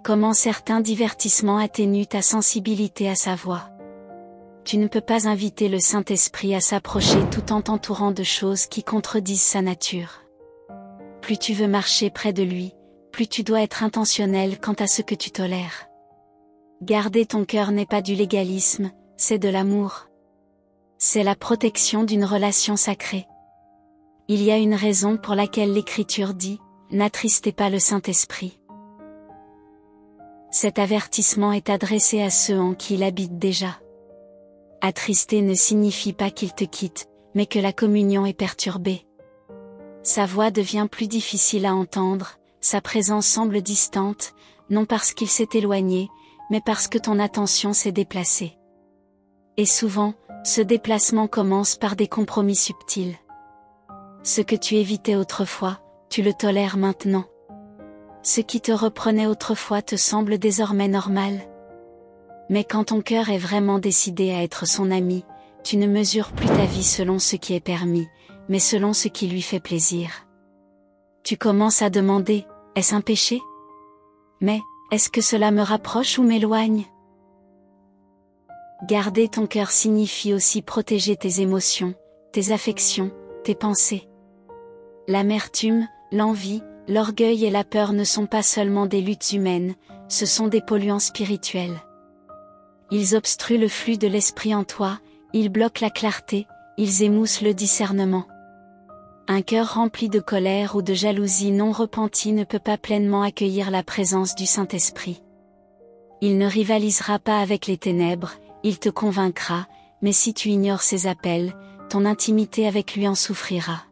Comment certains divertissements atténuent ta sensibilité à sa voix. Tu ne peux pas inviter le Saint-Esprit à s'approcher tout en t'entourant de choses qui contredisent sa nature. Plus tu veux marcher près de lui, plus tu dois être intentionnel quant à ce que tu tolères. Garder ton cœur n'est pas du légalisme, c'est de l'amour. C'est la protection d'une relation sacrée. Il y a une raison pour laquelle l'Écriture dit « N'attristez pas le Saint-Esprit ». Cet avertissement est adressé à ceux en qui il habite déjà. Attrister ne signifie pas qu'il te quitte, mais que la communion est perturbée. Sa voix devient plus difficile à entendre, sa présence semble distante, non parce qu'il s'est éloigné, mais parce que ton attention s'est déplacée. Et souvent, ce déplacement commence par des compromis subtils. Ce que tu évitais autrefois, tu le tolères maintenant. Ce qui te reprenait autrefois te semble désormais normal. Mais quand ton cœur est vraiment décidé à être son ami, tu ne mesures plus ta vie selon ce qui est permis, mais selon ce qui lui fait plaisir. Tu commences à demander, est-ce un péché? Mais, est-ce que cela me rapproche ou m'éloigne? Garder ton cœur signifie aussi protéger tes émotions, tes affections, tes pensées. L'amertume, l'envie, l'orgueil et la peur ne sont pas seulement des luttes humaines, ce sont des polluants spirituels. Ils obstruent le flux de l'esprit en toi, ils bloquent la clarté, ils émoussent le discernement. Un cœur rempli de colère ou de jalousie non repentie ne peut pas pleinement accueillir la présence du Saint-Esprit. Il ne rivalisera pas avec les ténèbres, il te convaincra, mais si tu ignores ses appels, ton intimité avec lui en souffrira.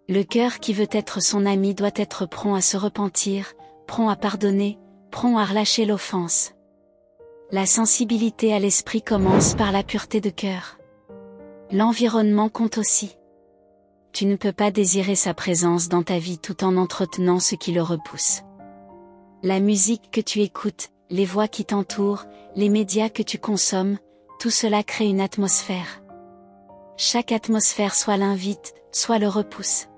Le cœur qui veut être son ami doit être prompt à se repentir, prompt à pardonner, prompt à relâcher l'offense. La sensibilité à l'esprit commence par la pureté de cœur. L'environnement compte aussi. Tu ne peux pas désirer sa présence dans ta vie tout en entretenant ce qui le repousse. La musique que tu écoutes, les voix qui t'entourent, les médias que tu consommes, tout cela crée une atmosphère. Chaque atmosphère soit l'invite, soit le repousse.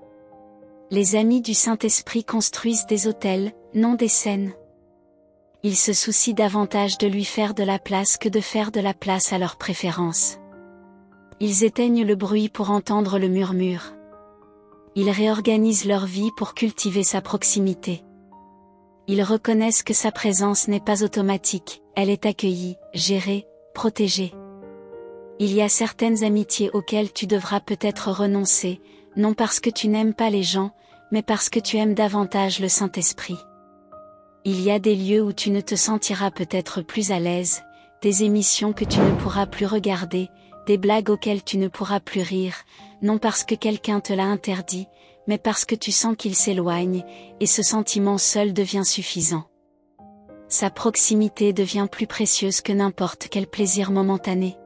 Les amis du Saint-Esprit construisent des hôtels, non des scènes. Ils se soucient davantage de lui faire de la place que de faire de la place à leurs préférences. Ils éteignent le bruit pour entendre le murmure. Ils réorganisent leur vie pour cultiver sa proximité. Ils reconnaissent que sa présence n'est pas automatique, elle est accueillie, gérée, protégée. Il y a certaines amitiés auxquelles tu devras peut-être renoncer, non parce que tu n'aimes pas les gens, mais parce que tu aimes davantage le Saint-Esprit. Il y a des lieux où tu ne te sentiras peut-être plus à l'aise, des émissions que tu ne pourras plus regarder, des blagues auxquelles tu ne pourras plus rire, non parce que quelqu'un te l'a interdit, mais parce que tu sens qu'il s'éloigne, et ce sentiment seul devient suffisant. Sa proximité devient plus précieuse que n'importe quel plaisir momentané.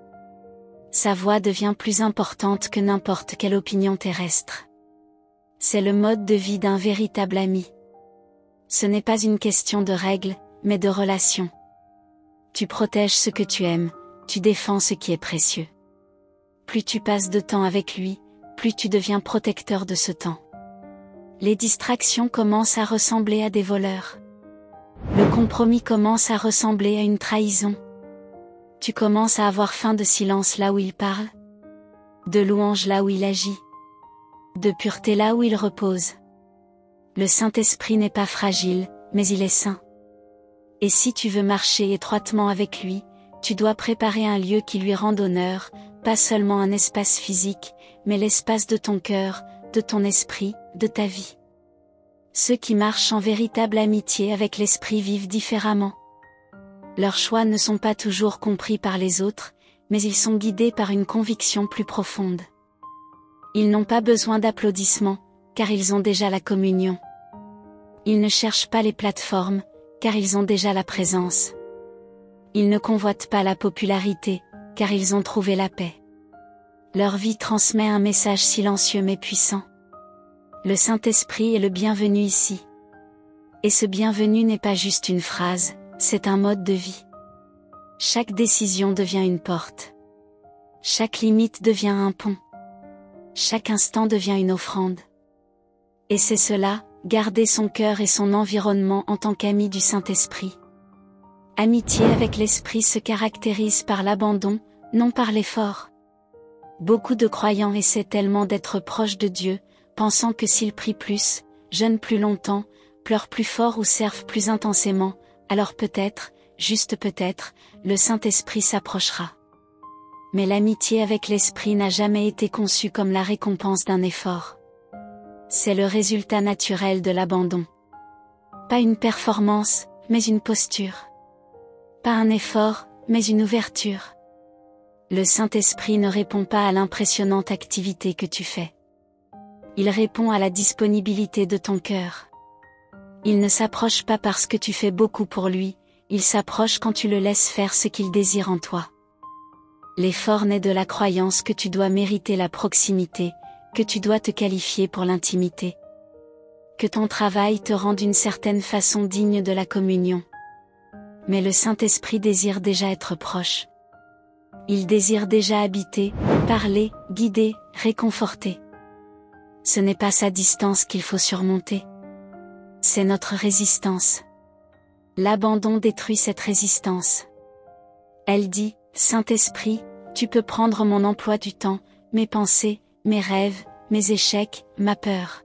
Sa voix devient plus importante que n'importe quelle opinion terrestre. C'est le mode de vie d'un véritable ami. Ce n'est pas une question de règles, mais de relations. Tu protèges ce que tu aimes, tu défends ce qui est précieux. Plus tu passes de temps avec lui, plus tu deviens protecteur de ce temps. Les distractions commencent à ressembler à des voleurs. Le compromis commence à ressembler à une trahison. Tu commences à avoir faim de silence là où il parle, de louange là où il agit, de pureté là où il repose. Le Saint-Esprit n'est pas fragile, mais il est saint. Et si tu veux marcher étroitement avec lui, tu dois préparer un lieu qui lui rende honneur, pas seulement un espace physique, mais l'espace de ton cœur, de ton esprit, de ta vie. Ceux qui marchent en véritable amitié avec l'Esprit vivent différemment. Leurs choix ne sont pas toujours compris par les autres, mais ils sont guidés par une conviction plus profonde. Ils n'ont pas besoin d'applaudissements, car ils ont déjà la communion. Ils ne cherchent pas les plateformes, car ils ont déjà la présence. Ils ne convoitent pas la popularité, car ils ont trouvé la paix. Leur vie transmet un message silencieux mais puissant. Le Saint-Esprit est le bienvenu ici. Et ce bienvenu n'est pas juste une phrase, c'est un mode de vie. Chaque décision devient une porte. Chaque limite devient un pont. Chaque instant devient une offrande. Et c'est cela, garder son cœur et son environnement en tant qu'ami du Saint-Esprit. Amitié avec l'Esprit se caractérise par l'abandon, non par l'effort. Beaucoup de croyants essaient tellement d'être proches de Dieu, pensant que s'ils prient plus, jeûnent plus longtemps, pleurent plus fort ou servent plus intensément, alors peut-être, juste peut-être, le Saint-Esprit s'approchera. Mais l'amitié avec l'Esprit n'a jamais été conçue comme la récompense d'un effort. C'est le résultat naturel de l'abandon. Pas une performance, mais une posture. Pas un effort, mais une ouverture. Le Saint-Esprit ne répond pas à l'impressionnante activité que tu fais. Il répond à la disponibilité de ton cœur. Il ne s'approche pas parce que tu fais beaucoup pour lui, il s'approche quand tu le laisses faire ce qu'il désire en toi. L'effort naît de la croyance que tu dois mériter la proximité, que tu dois te qualifier pour l'intimité. Que ton travail te rend d'une certaine façon digne de la communion. Mais le Saint-Esprit désire déjà être proche. Il désire déjà habiter, parler, guider, réconforter. Ce n'est pas sa distance qu'il faut surmonter. C'est notre résistance. L'abandon détruit cette résistance. Elle dit, Saint-Esprit, tu peux prendre mon emploi du temps, mes pensées, mes rêves, mes échecs, ma peur.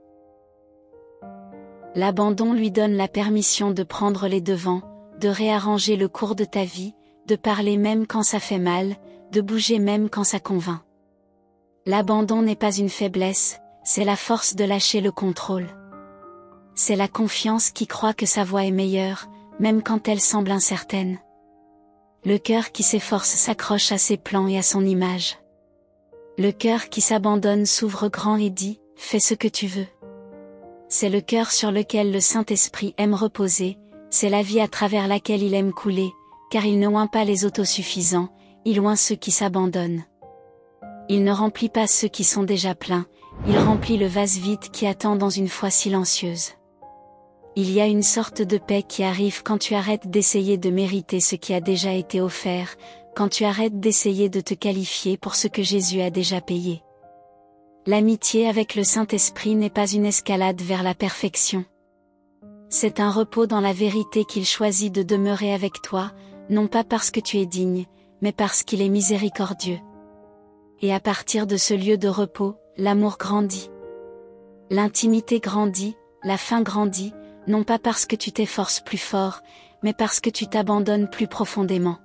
L'abandon lui donne la permission de prendre les devants, de réarranger le cours de ta vie, de parler même quand ça fait mal, de bouger même quand ça convainc. L'abandon n'est pas une faiblesse, c'est la force de lâcher le contrôle. C'est la confiance qui croit que sa voie est meilleure, même quand elle semble incertaine. Le cœur qui s'efforce s'accroche à ses plans et à son image. Le cœur qui s'abandonne s'ouvre grand et dit, fais ce que tu veux. C'est le cœur sur lequel le Saint-Esprit aime reposer, c'est la vie à travers laquelle il aime couler, car il ne oint pas les autosuffisants, il oint ceux qui s'abandonnent. Il ne remplit pas ceux qui sont déjà pleins, il remplit le vase vide qui attend dans une foi silencieuse. Il y a une sorte de paix qui arrive quand tu arrêtes d'essayer de mériter ce qui a déjà été offert, quand tu arrêtes d'essayer de te qualifier pour ce que Jésus a déjà payé. L'amitié avec le Saint-Esprit n'est pas une escalade vers la perfection. C'est un repos dans la vérité qu'il choisit de demeurer avec toi, non pas parce que tu es digne, mais parce qu'il est miséricordieux. Et à partir de ce lieu de repos, l'amour grandit. L'intimité grandit, la faim grandit, non pas parce que tu t'efforces plus fort, mais parce que tu t'abandonnes plus profondément.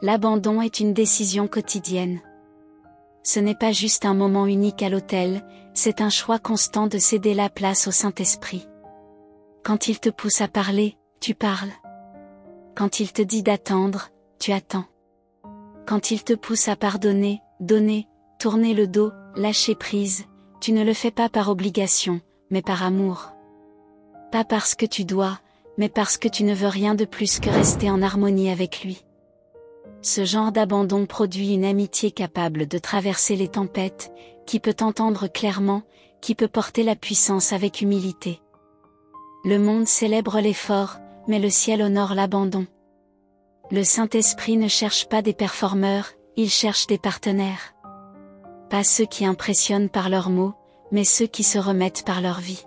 L'abandon est une décision quotidienne. Ce n'est pas juste un moment unique à l'autel, c'est un choix constant de céder la place au Saint-Esprit. Quand il te pousse à parler, tu parles. Quand il te dit d'attendre, tu attends. Quand il te pousse à pardonner, donner, tourner le dos, lâcher prise, tu ne le fais pas par obligation, mais par amour. Pas parce que tu dois, mais parce que tu ne veux rien de plus que rester en harmonie avec lui. Ce genre d'abandon produit une amitié capable de traverser les tempêtes, qui peut t'entendre clairement, qui peut porter la puissance avec humilité. Le monde célèbre l'effort, mais le ciel honore l'abandon. Le Saint-Esprit ne cherche pas des performeurs, il cherche des partenaires. Pas ceux qui impressionnent par leurs mots, mais ceux qui se remettent par leur vie.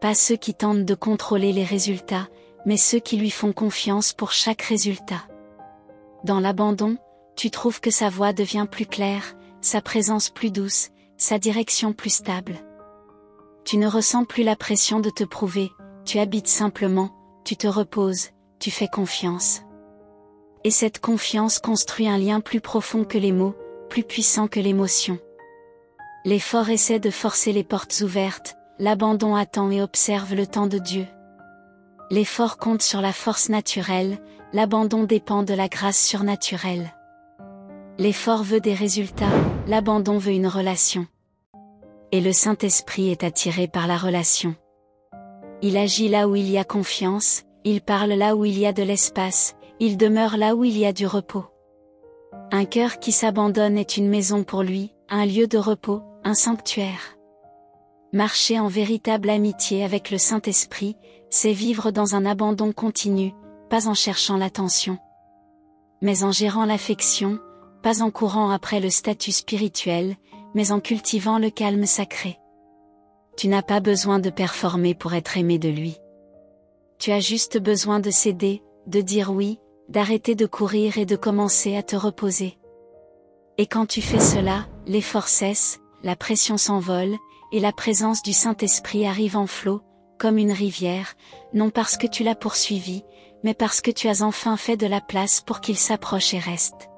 Pas ceux qui tentent de contrôler les résultats, mais ceux qui lui font confiance pour chaque résultat. Dans l'abandon, tu trouves que sa voix devient plus claire, sa présence plus douce, sa direction plus stable. Tu ne ressens plus la pression de te prouver, tu habites simplement, tu te reposes, tu fais confiance. Et cette confiance construit un lien plus profond que les mots, plus puissant que l'émotion. L'effort essaie de forcer les portes ouvertes, l'abandon attend et observe le temps de Dieu. L'effort compte sur la force naturelle, l'abandon dépend de la grâce surnaturelle. L'effort veut des résultats, l'abandon veut une relation. Et le Saint-Esprit est attiré par la relation. Il agit là où il y a confiance, il parle là où il y a de l'espace, il demeure là où il y a du repos. Un cœur qui s'abandonne est une maison pour lui, un lieu de repos, un sanctuaire. Marcher en véritable amitié avec le Saint-Esprit, c'est vivre dans un abandon continu, pas en cherchant l'attention, mais en gérant l'affection, pas en courant après le statut spirituel, mais en cultivant le calme sacré. Tu n'as pas besoin de performer pour être aimé de lui. Tu as juste besoin de céder, de dire oui, d'arrêter de courir et de commencer à te reposer. Et quand tu fais cela, l'effort cesse, la pression s'envole, et la présence du Saint-Esprit arrive en flot, comme une rivière, non parce que tu l'as poursuivi, mais parce que tu as enfin fait de la place pour qu'il s'approche et reste.